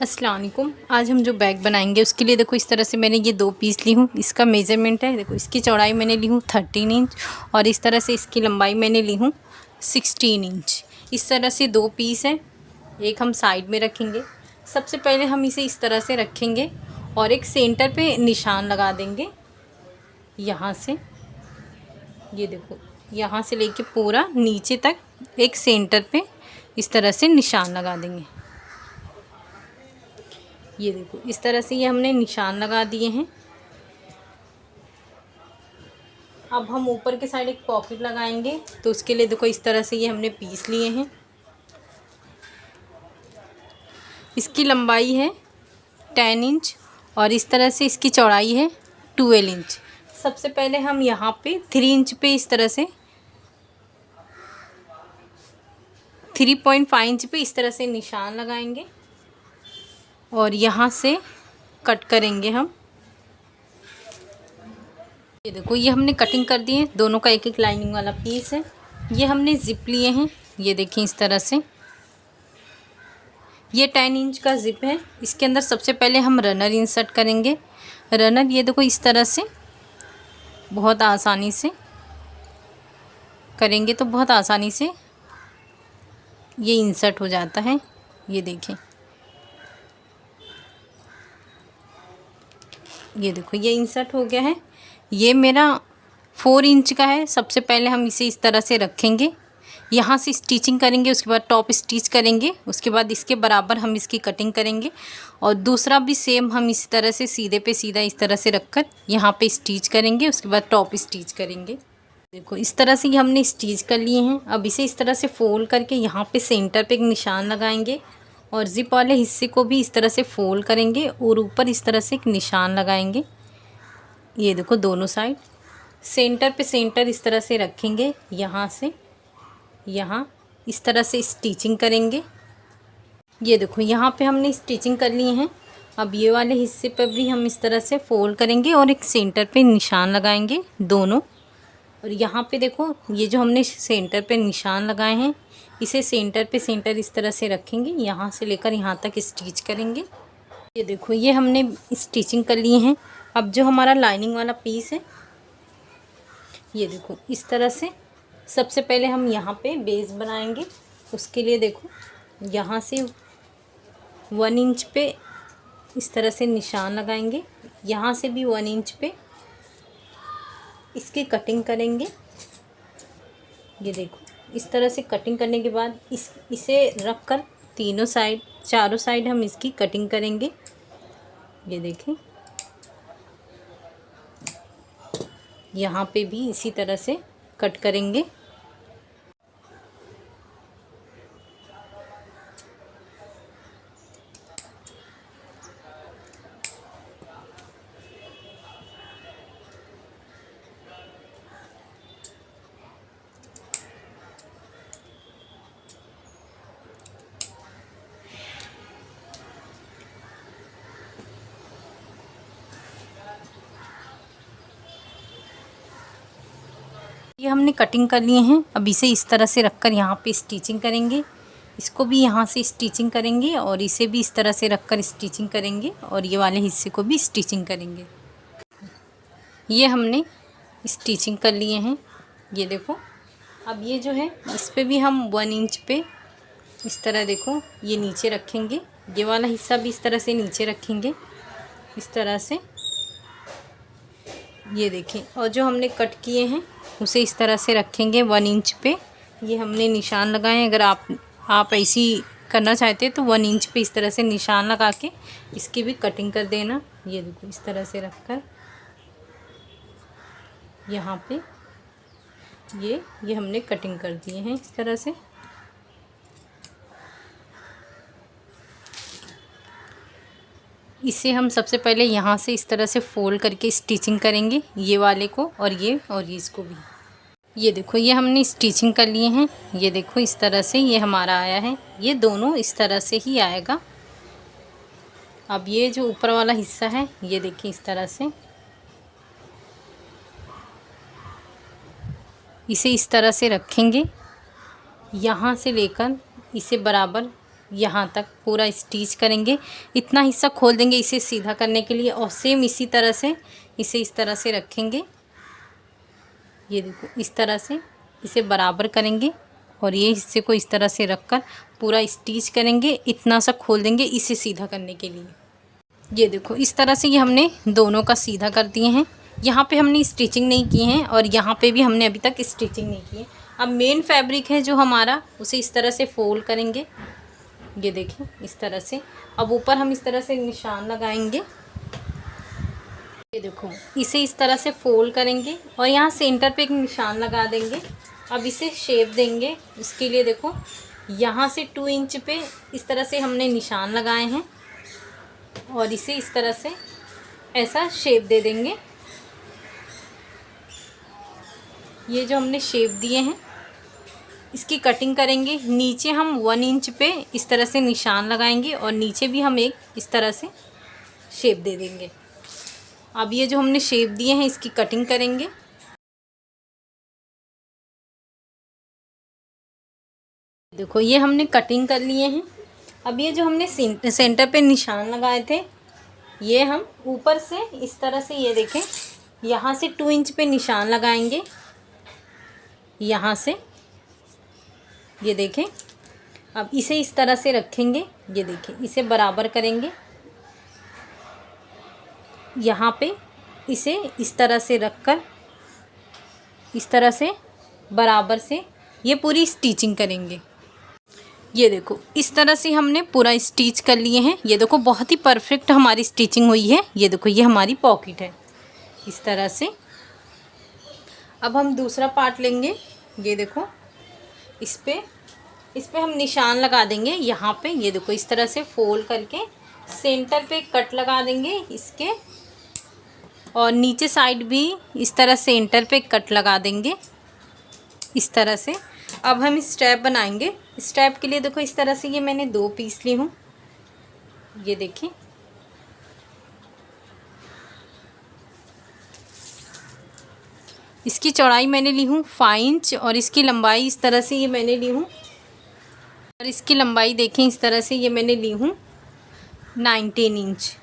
अस्सलाम वालेकुम। आज हम जो बैग बनाएंगे उसके लिए देखो इस तरह से मैंने ये 2 पीस ली हूँ। इसका मेज़रमेंट है, देखो इसकी चौड़ाई मैंने ली हूँ 13 इंच और इस तरह से इसकी लंबाई मैंने ली हूँ 16 इंच। इस तरह से 2 पीस हैं, एक हम साइड में रखेंगे। सबसे पहले हम इसे इस तरह से रखेंगे और एक सेंटर पे निशान लगा देंगे। यहाँ से ये देखो, यहाँ से लेके पूरा नीचे तक एक सेंटर पे इस तरह से निशान लगा देंगे। ये देखो इस तरह से ये हमने निशान लगा दिए हैं। अब हम ऊपर के साइड एक पॉकेट लगाएंगे, तो उसके लिए देखो इस तरह से ये हमने पीस लिए हैं। इसकी लंबाई है 10 इंच और इस तरह से इसकी चौड़ाई है 12 इंच। सबसे पहले हम यहाँ पे 3 इंच पे इस तरह से 3.5 इंच पे इस तरह से निशान लगाएंगे और यहाँ से कट करेंगे हम। ये देखो ये हमने कटिंग कर दी है, दोनों का एक एक लाइनिंग वाला पीस है। ये हमने जिप लिए हैं, ये देखिए इस तरह से। ये 10 इंच का जिप है। इसके अंदर सबसे पहले हम रनर इंसर्ट करेंगे। रनर ये देखो इस तरह से बहुत आसानी से करेंगे तो बहुत आसानी से ये इंसर्ट हो जाता है। ये देखें, ये देखो ये इंसर्ट हो गया है। ये मेरा 4 इंच का है। सबसे पहले हम इसे इस तरह से रखेंगे, यहाँ से स्टिचिंग करेंगे, उसके बाद टॉप स्टिच करेंगे, उसके बाद इसके बराबर हम इसकी कटिंग करेंगे और दूसरा भी सेम हम इस तरह से सीधे पे सीधा इस तरह से रखकर यहाँ पे स्टिच करेंगे, उसके बाद टॉप स्टिच करेंगे। देखो इस तरह से ये हमने स्टिच कर लिए हैं। अब इसे इस तरह से फोल्ड करके यहाँ पे सेंटर पे एक निशान लगाएंगे और जिप वाले हिस्से को भी इस तरह से फोल्ड करेंगे और ऊपर इस तरह से एक निशान लगाएंगे। ये देखो दोनों साइड सेंटर पे सेंटर इस तरह से रखेंगे, यहाँ से यहाँ इस तरह से स्टिचिंग करेंगे। ये देखो यहाँ पे हमने स्टिचिंग कर ली है। अब ये वाले हिस्से पर भी हम इस तरह से फोल्ड करेंगे और एक सेंटर पे निशान लगाएंगे दोनों। और यहाँ पे देखो ये जो हमने सेंटर पे निशान लगाए हैं, इसे सेंटर पे सेंटर इस तरह से रखेंगे, यहाँ से लेकर यहाँ तक स्टिच करेंगे। ये देखो ये हमने स्टिचिंग कर लिए हैं। अब जो हमारा लाइनिंग वाला पीस है, ये देखो इस तरह से सबसे पहले हम यहाँ पे बेस बनाएंगे। उसके लिए देखो यहाँ से 1 इंच पे इस तरह से निशान लगाएंगे, यहाँ से भी 1 इंच पे इसकी कटिंग करेंगे। ये देखो इस तरह से कटिंग करने के बाद इसे रख कर तीनों साइड चारों साइड हम इसकी कटिंग करेंगे। ये देखें यहाँ पे भी इसी तरह से कट करेंगे। ये हमने कटिंग कर लिए हैं। अब इसे इस तरह से रखकर यहाँ पे स्टिचिंग करेंगे। इसको भी यहाँ से स्टिचिंग करेंगे और इसे भी इस तरह से रखकर स्टिचिंग करेंगे और ये वाले हिस्से को भी स्टिचिंग करेंगे। ये हमने स्टिचिंग कर लिए हैं। ये देखो अब ये जो है इस पे भी हम 1 इंच पे इस तरह देखो ये नीचे रखेंगे। ये वाला हिस्सा भी इस तरह से नीचे रखेंगे, इस तरह से। ये देखें, और जो हमने कट किए हैं उसे इस तरह से रखेंगे 1 इंच पे। ये हमने निशान लगाए हैं। अगर आप ऐसी करना चाहते हैं तो 1 इंच पे इस तरह से निशान लगा के इसकी भी कटिंग कर देना। ये देखो इस तरह से रखकर यहाँ पे ये हमने कटिंग कर दिए हैं इस तरह से। इसे हम सबसे पहले यहाँ से इस तरह से फोल्ड करके स्टिचिंग करेंगे, ये वाले को और ये इसको भी। ये देखो ये हमने स्टिचिंग कर लिए हैं। ये देखो इस तरह से ये हमारा आया है। ये दोनों इस तरह से ही आएगा। अब ये जो ऊपर वाला हिस्सा है ये देखिए इस तरह से इसे इस तरह से रखेंगे, यहाँ से लेकर इसे बराबर यहाँ तक पूरा स्टिच करेंगे। इतना हिस्सा खोल देंगे इसे सीधा करने के लिए, और सेम इसी तरह से इसे इस तरह से रखेंगे। ये देखो इस तरह से इसे बराबर करेंगे और ये हिस्से को इस तरह से रखकर पूरा स्टिच करेंगे। इतना सा खोल देंगे इसे सीधा करने के लिए। ये देखो इस तरह से ये हमने दोनों का सीधा कर दिए हैं। यहाँ पे हमने स्टिचिंग नहीं की है और यहाँ पे भी हमने अभी तक स्टिचिंग नहीं की है। अब मेन फैब्रिक है जो हमारा, उसे इस तरह से फोल्ड करेंगे। ये देखिए इस तरह से। अब ऊपर हम इस तरह से निशान लगाएंगे। ये देखो इसे इस तरह से फोल्ड करेंगे और यहाँ सेंटर पे एक निशान लगा देंगे। अब इसे शेप देंगे। उसके लिए देखो यहाँ से 2 इंच पे इस तरह से हमने निशान लगाए हैं और इसे इस तरह से ऐसा शेप दे देंगे। ये जो हमने शेप दिए हैं इसकी कटिंग करेंगे। नीचे हम 1 इंच पे इस तरह से निशान लगाएंगे और नीचे भी हम एक इस तरह से शेप दे देंगे। अब ये जो हमने शेप दिए हैं इसकी कटिंग करेंगे। देखो ये हमने कटिंग कर लिए हैं। अब ये जो हमने सेंटर पे निशान लगाए थे, ये हम ऊपर से इस तरह से, ये देखें, यहाँ से 2 इंच पे निशान लगाएंगे। यहाँ से ये देखें। अब इसे इस तरह से रखेंगे। ये देखें इसे बराबर करेंगे। यहाँ पे इसे इस तरह से रखकर इस तरह से बराबर से ये पूरी स्टिचिंग करेंगे। ये देखो इस तरह से हमने पूरा स्टिच कर लिए हैं। ये देखो बहुत ही परफेक्ट हमारी स्टिचिंग हुई है। ये देखो ये हमारी पॉकेट है इस तरह से। अब हम दूसरा पार्ट लेंगे। ये देखो इस पे हम निशान लगा देंगे यहाँ पे। ये देखो इस तरह से फोल्ड करके सेंटर पे कट लगा देंगे इसके, और नीचे साइड भी इस तरह सेंटर पे कट लगा देंगे इस तरह से। अब हम स्ट्रैप बनाएंगे। स्ट्रैप के लिए देखो इस तरह से ये मैंने 2 पीस ली हूँ। ये देखिए इसकी चौड़ाई मैंने ली हूँ 5 इंच और इसकी लंबाई इस तरह से ये मैंने ली हूँ, और इसकी लंबाई देखें इस तरह से ये मैंने ली हूँ 19 इंच।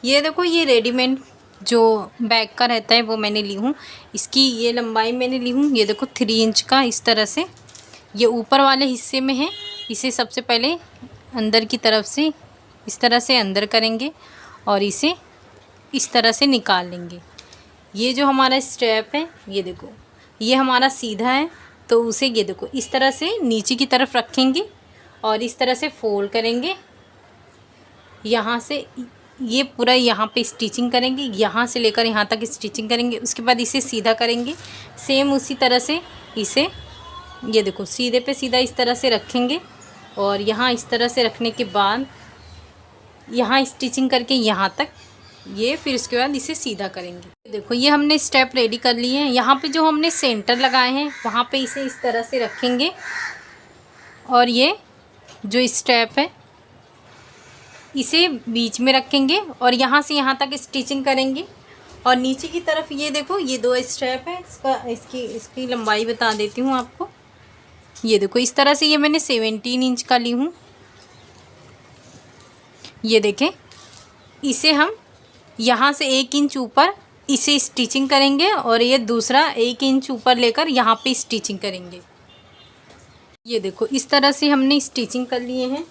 ये देखो ये रेडीमेड जो बैग का रहता है वो मैंने ली हूँ। इसकी ये लंबाई मैंने ली हूँ, ये देखो 3 इंच का इस तरह से। ये ऊपर वाले हिस्से में है। इसे सबसे पहले अंदर की तरफ से इस तरह से अंदर करेंगे और इसे इस तरह से निकाल लेंगे। ये जो हमारा स्ट्रैप है, ये देखो ये हमारा सीधा है, तो उसे ये देखो इस तरह से नीचे की तरफ रखेंगे और इस तरह से फोल्ड करेंगे। यहाँ से ये पूरा यहाँ पे स्टिचिंग करेंगे, यहाँ से लेकर यहाँ तक स्टिचिंग करेंगे। उसके बाद इसे सीधा करेंगे। सेम उसी तरह से इसे ये देखो सीधे पे सीधा इस तरह से रखेंगे और यहाँ इस तरह से रखने के बाद यहाँ स्टिचिंग करके यहाँ तक ये, फिर उसके बाद इसे सीधा करेंगे। देखो ये हमने स्टेप रेडी कर लिए हैं। यहाँ पे जो हमने सेंटर लगाए हैं वहाँ पे इसे इस तरह से रखेंगे और ये जो स्टेप है इसे बीच में रखेंगे और यहाँ से यहाँ तक स्टिचिंग करेंगे। और नीचे की तरफ ये देखो ये 2 स्टेप है, इसकी लंबाई बता देती हूँ आपको। ये देखो इस तरह से ये मैंने 17 इंच का ली हूँ। ये देखें इसे हम यहाँ से 1 इंच ऊपर इसे स्टिचिंग करेंगे और ये दूसरा 1 इंच ऊपर लेकर यहाँ पे स्टिचिंग करेंगे। ये देखो इस तरह से हमने स्टिचिंग कर लिए हैं।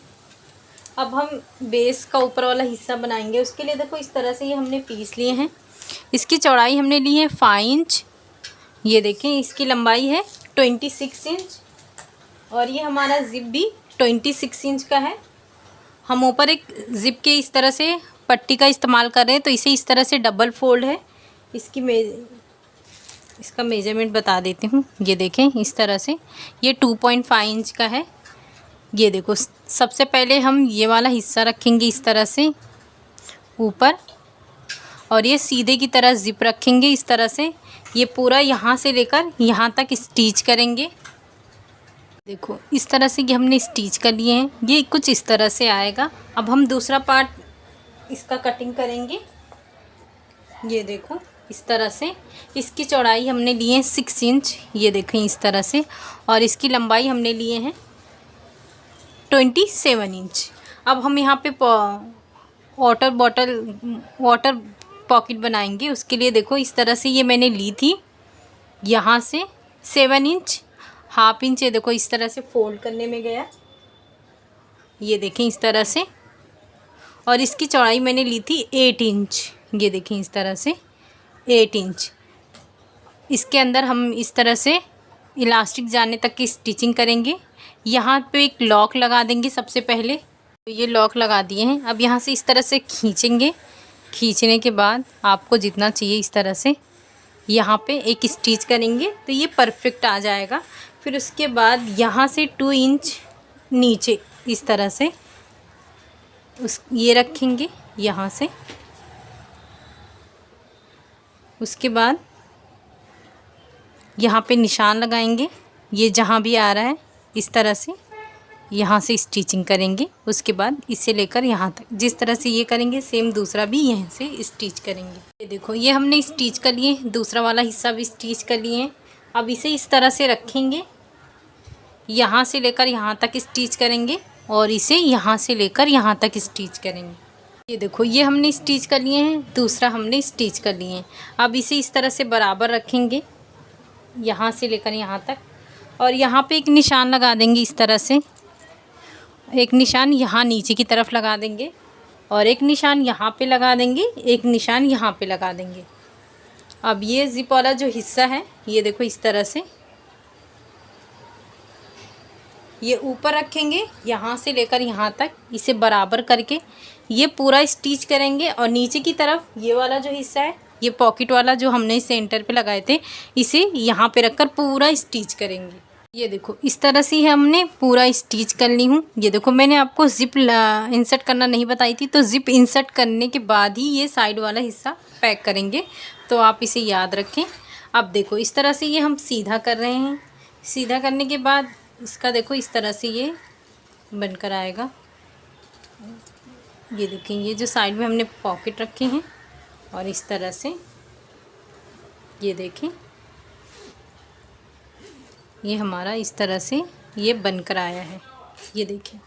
अब हम बेस का ऊपर वाला हिस्सा बनाएंगे। उसके लिए देखो इस तरह से ये हमने पीस लिए हैं। इसकी चौड़ाई हमने ली है 5 इंच। ये देखें इसकी लंबाई है 26 इंच और ये हमारा जिप भी 26 इंच का है। हम ऊपर एक जिप के इस तरह से पट्टी का इस्तेमाल कर रहे हैं, तो इसे इस तरह से डबल फोल्ड है। इसका मेजरमेंट बता देती हूँ। ये देखें इस तरह से ये 2.5 इंच का है। ये देखो सबसे पहले हम ये वाला हिस्सा रखेंगे इस तरह से ऊपर और ये सीधे की तरह जिप रखेंगे इस तरह से। ये पूरा यहाँ से लेकर यहाँ तक स्टिच करेंगे। देखो इस तरह से ये हमने स्टिच कर लिए हैं। ये कुछ इस तरह से आएगा। अब हम दूसरा पार्ट इसका कटिंग करेंगे। ये देखो इस तरह से इसकी चौड़ाई हमने ली है 6 इंच। ये देखें इस तरह से, और इसकी लंबाई हमने लिए हैं 27 इंच। अब हम यहाँ पे वाटर पॉकेट बनाएंगे। उसके लिए देखो इस तरह से ये मैंने ली थी, यहाँ से 7 इंच, हाफ इंच, ये देखो इस तरह से फोल्ड करने में गया, ये देखें इस तरह से। और इसकी चौड़ाई मैंने ली थी 8 इंच, ये देखें इस तरह से 8 इंच। इसके अंदर हम इस तरह से इलास्टिक जाने तक की स्टिचिंग करेंगे। यहाँ पे एक लॉक लगा देंगे सबसे पहले, तो ये लॉक लगा दिए हैं। अब यहाँ से इस तरह से खींचेंगे, खींचने के बाद आपको जितना चाहिए इस तरह से यहाँ पे एक स्टिच करेंगे तो ये परफेक्ट आ जाएगा। फिर उसके बाद यहाँ से 2 इंच नीचे इस तरह से ये रखेंगे यहाँ से। उसके बाद यहाँ पे निशान लगाएंगे, ये जहाँ भी आ रहा है इस तरह से यहाँ से स्टिचिंग करेंगे। उसके बाद इससे लेकर यहाँ तक जिस तरह से ये करेंगे सेम दूसरा भी यहाँ से स्टिच करेंगे। ये देखो ये हमने स्टिच कर लिए, दूसरा वाला हिस्सा भी स्टिच कर लिए हैं। अब इसे इस तरह से रखेंगे, यहाँ से लेकर यहाँ तक स्टिच करेंगे और इसे यहाँ से लेकर यहाँ तक स्टिच करेंगे। ये देखो ये हमने स्टिच कर लिए हैं, दूसरा हमने स्टिच कर लिए हैं। अब इसे इस तरह से बराबर रखेंगे, यहाँ से लेकर यहाँ तक, और यहाँ पे एक निशान लगा देंगे इस तरह से। एक निशान यहाँ नीचे की तरफ लगा देंगे और एक निशान यहाँ पे लगा देंगे, एक निशान यहाँ पे लगा देंगे। अब ये जिप वाला जो हिस्सा है ये देखो इस तरह से ये ऊपर रखेंगे, यहाँ से लेकर यहाँ तक इसे बराबर करके ये पूरा स्टिच करेंगे। और नीचे की तरफ ये वाला जो हिस्सा है, ये पॉकेट वाला जो हमने सेंटर पे लगाए थे, इसे यहाँ पे रखकर पूरा स्टिच करेंगे। ये देखो इस तरह से हमने पूरा स्टिच कर ली हूँ। ये देखो मैंने आपको जिप इंसर्ट करना नहीं बताई थी, तो जिप इंसर्ट करने के बाद ही ये साइड वाला हिस्सा पैक करेंगे, तो आप इसे याद रखें। अब देखो इस तरह से ये हम सीधा कर रहे हैं। सीधा करने के बाद इसका देखो इस तरह से ये बनकर आएगा। ये देखें ये जो साइड में हमने पॉकेट रखे हैं और इस तरह से ये देखें ये हमारा इस तरह से ये बनकर आया है। ये देखें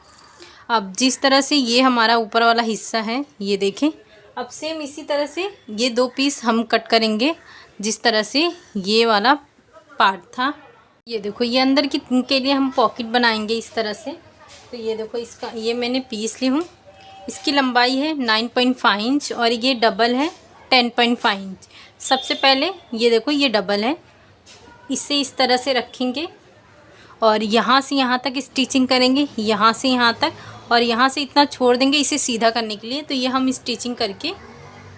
अब जिस तरह से ये हमारा ऊपर वाला हिस्सा है ये देखें। अब सेम इसी तरह से ये 2 पीस हम कट करेंगे जिस तरह से ये वाला पार्ट था। ये देखो ये अंदर के लिए हम पॉकेट बनाएंगे इस तरह से। तो ये देखो इसका ये मैंने पीस ली हूँ, इसकी लंबाई है 9.5 इंच और ये डबल है 10.5 इंच। सबसे पहले ये देखो ये डबल है, इसे इस तरह से रखेंगे और यहाँ से यहाँ तक स्टिचिंग करेंगे, यहाँ से यहाँ तक, और यहाँ से इतना छोड़ देंगे इसे सीधा करने के लिए। तो ये हम स्टिचिंग करके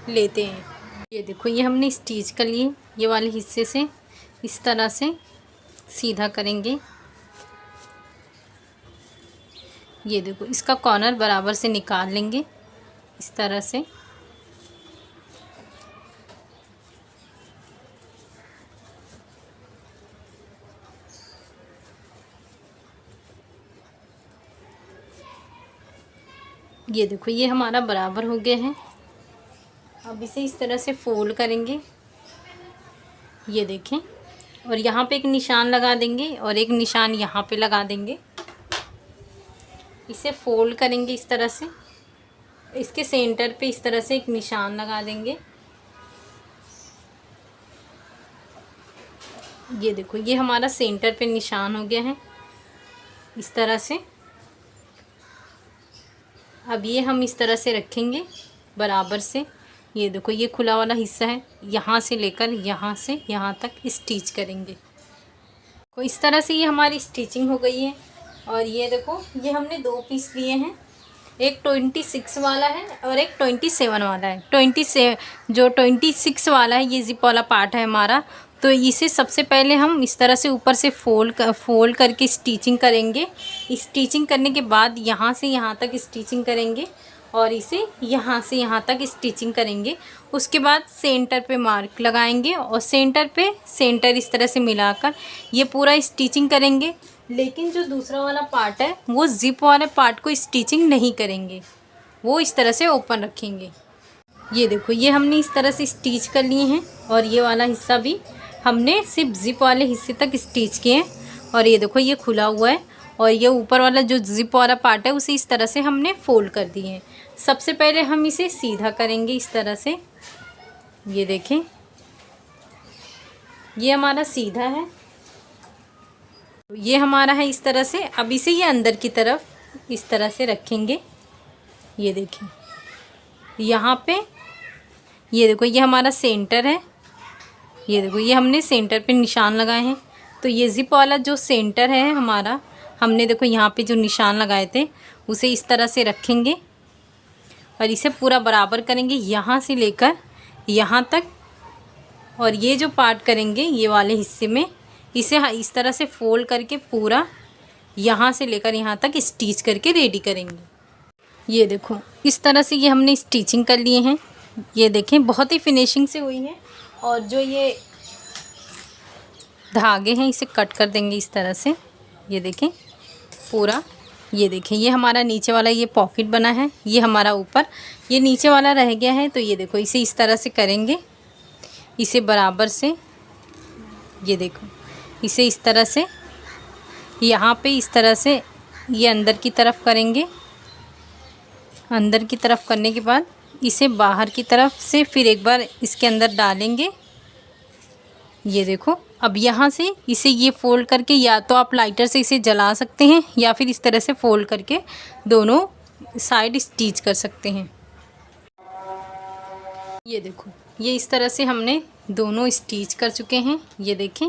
लेते हैं। ये देखो ये हमने स्टिच कर लिए, ये वाले हिस्से से इस तरह से सीधा करेंगे। ये देखो इसका कॉर्नर बराबर से निकाल लेंगे इस तरह से। ये देखो ये हमारा बराबर हो गया है। अब इसे इस तरह से फोल्ड करेंगे, ये देखें, और यहाँ पे एक निशान लगा देंगे और एक निशान यहाँ पे लगा देंगे। इसे फोल्ड करेंगे इस तरह से, इसके सेंटर पे इस तरह से एक निशान लगा देंगे। ये देखो ये हमारा सेंटर पे निशान हो गया है इस तरह से। अब ये हम इस तरह से रखेंगे बराबर से। ये देखो ये खुला वाला हिस्सा है, यहाँ से लेकर यहाँ से यहाँ तक स्टिच करेंगे। तो इस तरह से ये हमारी स्टिचिंग हो गई है। और ये देखो ये हमने 2 पीस लिए हैं, एक 26 वाला है और एक 27 वाला है। 26 वाला है ये जिप वाला पार्ट है हमारा। तो इसे सबसे पहले हम इस तरह से ऊपर से फोल्ड करके स्टिचिंग करेंगे। स्टिचिंग करने के बाद यहाँ से यहाँ तक स्टिचिंग करेंगे और इसे यहाँ से यहाँ तक स्टिचिंग करेंगे। उसके बाद सेंटर पे मार्क लगाएंगे और सेंटर इस तरह से मिलाकर ये पूरा स्टिचिंग करेंगे। लेकिन जो दूसरा वाला पार्ट है वो जिप वाले पार्ट को स्टिचिंग नहीं करेंगे, वो इस तरह से ओपन रखेंगे। ये देखो ये हमने इस तरह से स्टिच कर लिए हैं और ये वाला हिस्सा भी हमने सिर्फ जिप वाले हिस्से तक स्टिच किए हैं। और ये देखो ये खुला हुआ है और ये ऊपर वाला जो जिप वाला पार्ट है उसे इस तरह से हमने फोल्ड कर दिए हैं। सबसे पहले हम इसे सीधा करेंगे इस तरह से, ये देखें ये हमारा सीधा है, ये हमारा है इस तरह से। अब इसे ये अंदर की तरफ इस तरह से रखेंगे, ये देखें यहाँ पे, ये देखो ये हमारा सेंटर है, ये देखो ये हमने सेंटर पे निशान लगाए हैं। तो ये जिप वाला जो सेंटर है हमारा, हमने देखो यहाँ पे जो निशान लगाए थे उसे इस तरह से रखेंगे और इसे पूरा बराबर करेंगे यहाँ से लेकर यहाँ तक। और ये जो पार्ट करेंगे ये वाले हिस्से में इसे इस तरह से फोल्ड करके पूरा यहाँ से लेकर यहाँ तक स्टिच करके रेडी करेंगे। ये देखो इस तरह से ये हमने स्टिचिंग कर लिए हैं, ये देखें बहुत ही फिनिशिंग से हुई है। और जो ये धागे हैं इसे कट कर देंगे इस तरह से, ये देखें पूरा, ये देखें ये हमारा नीचे वाला ये पॉकेट बना है, ये हमारा ऊपर ये नीचे वाला रह गया है। तो ये देखो इसे इस तरह से करेंगे, इसे बराबर से, ये देखो इसे इस तरह से यहाँ पे इस तरह से ये अंदर की तरफ करेंगे। अंदर की तरफ करने के बाद इसे बाहर की तरफ से फिर एक बार इसके अंदर डालेंगे, ये देखो। अब यहाँ से इसे ये फोल्ड करके या तो आप लाइटर से इसे जला सकते हैं या फिर इस तरह से फोल्ड करके दोनों साइड स्टिच कर सकते हैं। ये देखो ये इस तरह से हमने दोनों स्टिच कर चुके हैं, ये देखें।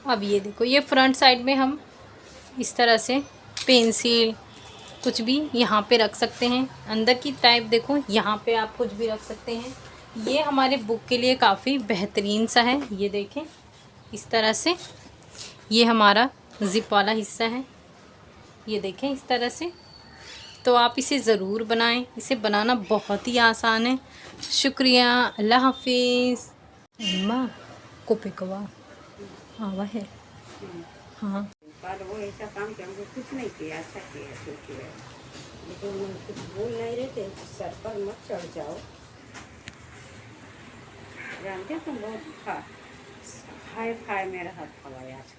अब ये देखो ये फ्रंट साइड में हम इस तरह से पेंसिल कुछ भी यहाँ पे रख सकते हैं। अंदर की टाइप देखो यहाँ पे आप कुछ भी रख सकते हैं। ये हमारे बुक के लिए काफ़ी बेहतरीन सा है, ये देखें इस तरह से। ये हमारा जिप वाला हिस्सा है, ये देखें इस तरह से। तो आप इसे ज़रूर बनाएं, इसे बनाना बहुत ही आसान है। शुक्रिया, अल्लाह हाफिज़। अम्मा कोपे कवा आवा है, हाँ पर वो ऐसा काम कि हमको कुछ नहीं किया, अच्छा किया, शुक्रिया। लेकिन कुछ बोल नहीं रहे थे, सर पर मत चढ़ जाओ, जानते तुम बहुत हाय फाय मेरा हाथ खवाया आज।